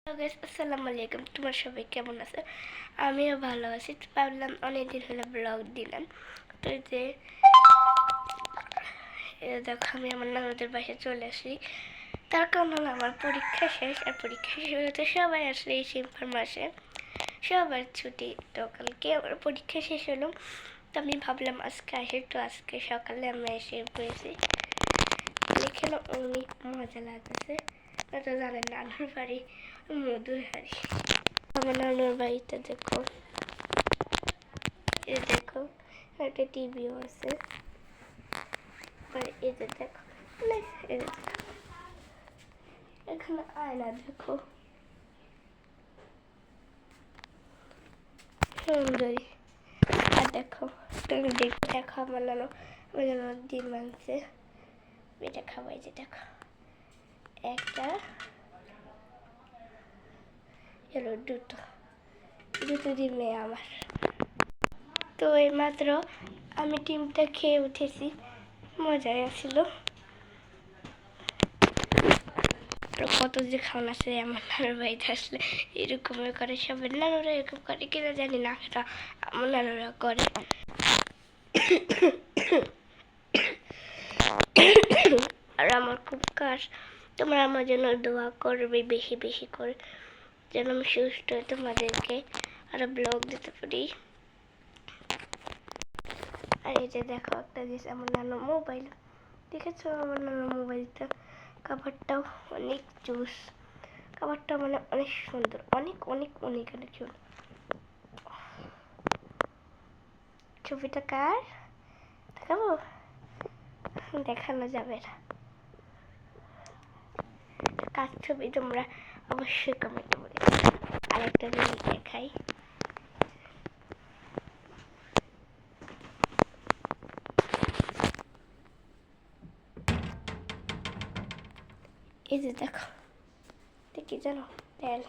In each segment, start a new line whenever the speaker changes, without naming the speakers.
আসসালামু আলাইকুম, তোমার সবাই কেমন আছে? আমিও ভালো আছি। ভাবলাম অনেকদিন হলো ব্লগ দিলাম। তো দেখো, আমি আমার নানুদের বাসায় চলে আসি। তার কারণ হলো আমার পরীক্ষা শেষ, আর পরীক্ষা শেষ হলে তো সবাই আসলে এই সিম্পল মাসে সবার ছুটি। তো কালকে আমার পরীক্ষা শেষ হলো, তো আমি ভাবলাম আজকে আসি। তো আজকে সকালে আমরা এসে পড়েছি। এখানে অনেক মজা লাগতেছে। তো জানেন, নানুর বাড়ি মধুর হাড়ি। আমার নানুর বাড়িতে দেখো, এই দেখো একটা টিভিও আছে। আর এই যে দেখো, এই যে এখানে আয়না দেখো, সুন্দরী। আর দেখো, তুমি দেখো আমার নানু ডিম আনছে, এটা খাবো। এই যে দেখো, একটা এলো, দুটো ডিমে আমার। তো এই মাত্র আমি ডিমটা খেয়ে উঠেছি, মজাই আসছিল। কত যে খাওয়ান আছে আমার নানুর বাড়িতে আসলে, এরকম করে সবাই। নানুরা এরকম করে কিনা জানি না, সেটা আমার নানুরা করে। আর আমার খুব কাজ, তোমরা আমার জন্য দোয়া করবে বেশি বেশি করে, যেন আমি সুস্থ হয়ে তোমাদেরকে আরো ব্লগ দিতে পারি। আর এই যে দেখো একটা জিনিস, আমার নানু মোবাইল দেখেছো? আমার নানু মোবাইলটা কাভারটাও অনেক জুস, কাভারটা মানে অনেক সুন্দর, অনেক অনেক অনেক অনেক সুন্দর। ছবিটা কার দেখাবো? দেখানো যাবে না, কার ছবি তোমরা অবশ্যই কমেন্টে বলে। আরেকটা জিনিস দেখাই, এই যে দেখো, কি জানো? তেল,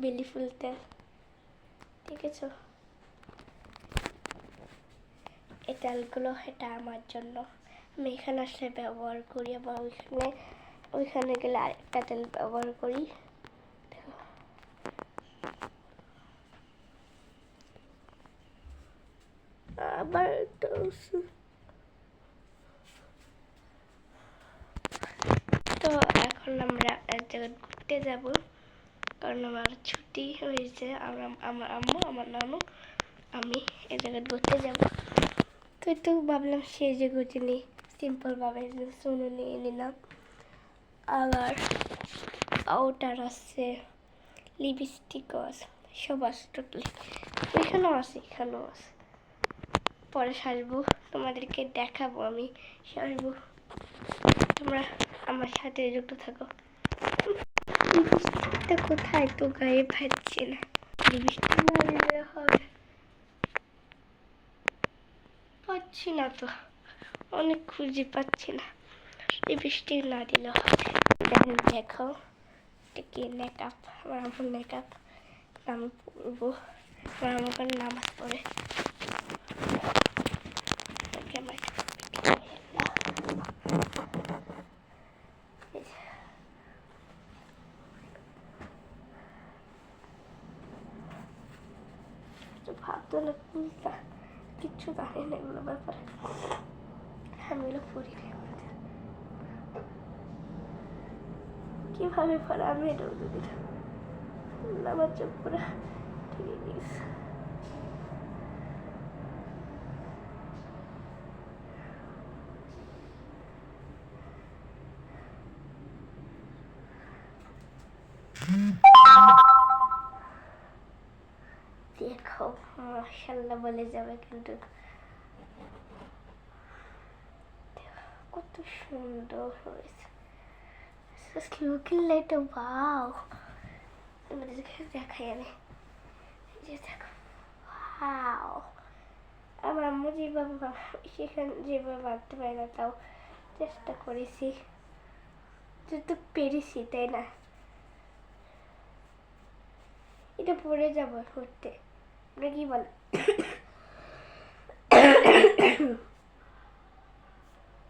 বেলি ফুল তেল, দেখেছো? এই তেলগুলো এটা আমার জন্য, আমি এখানে আসলে ব্যবহার করি, আবার ওইখানে গেলে আরেকটা তেল ব্যবহার করি। আবার তো এখন আমরা এক জায়গায় ঘুরতে যাব, কারণ আমার ছুটি হয়েছে। আমার আম্মু, আমার নানু, আমি এক জায়গায় ঘুরতে যাব। তো একটু ভাবলাম সেজে গুজে নিই, সিম্পলভাবে সোনো নিয়ে নিলাম। আবার আউটার আছে, লিপস্টিকও আছে, সব আছে টোটালি। এখানেও আছে, এখানেও আছে। পরে সাজবো, তোমাদেরকে দেখাবো আমি সাজবো। তোমরা আমার সাথে যুক্ত থাকো। লিপস্টিকটা কোথায় তো গায়ে পাচ্ছি না, লিপস্টিক না দিলে হবে, পাচ্ছি না তো, অনেক খুঁজে পাচ্ছি না, লিপস্টিক না দিলে হবে। দেখো, এটা কি মেকআপ, আমার আমার মেকআপ আমি পরবো, আমার আমার নামাজ পড়ে। ভাবতো না, কিচ্ছু জানি না এগুলো ব্যাপারে, আমি এগুলো পড়ি কিভাবে পরে, আমি এটাও যদি আমার চোখ পুরো ঠিক গেছে। দেখো, মাশাআল্লাহ বলে যাবে, কিন্তু কত সুন্দর হয়েছে। Just looking like a wow. দেখাই আমি, যে দেখো, wow. আমার আম্মু যেভাবে সেখানে যেভাবে ভাবতে পারি না, তাও চেষ্টা করেছি, যত পেরেছি, তাই না? এটা পড়ে যাবো ঘুরতে, আপনি কি বলেন?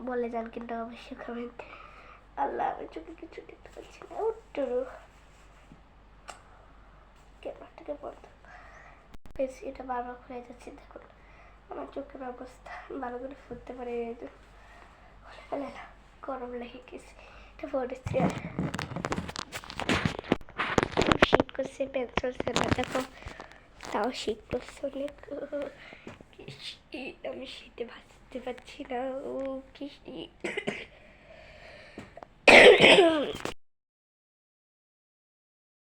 বলে যান কিন্তু অবশ্যই কমেন্ট। আল্লাহ, আমি চোখে কিছু দেখতে পাচ্ছি না, উত্তর থেকে বন্ধ। বেশ এটা বারবার খুলে যাচ্ছে, দেখুন আমার চোখের অবস্থা, ভালো করে ফুটতে পারে না, গরম লেগে গেছে। এটা পড়েছি আর শীত করছে, প্যান্ট চলছে না, দেখো তাও শীত করছে অনেক। আমি শীতে ভাসতে পারছি না, ও কি শীত।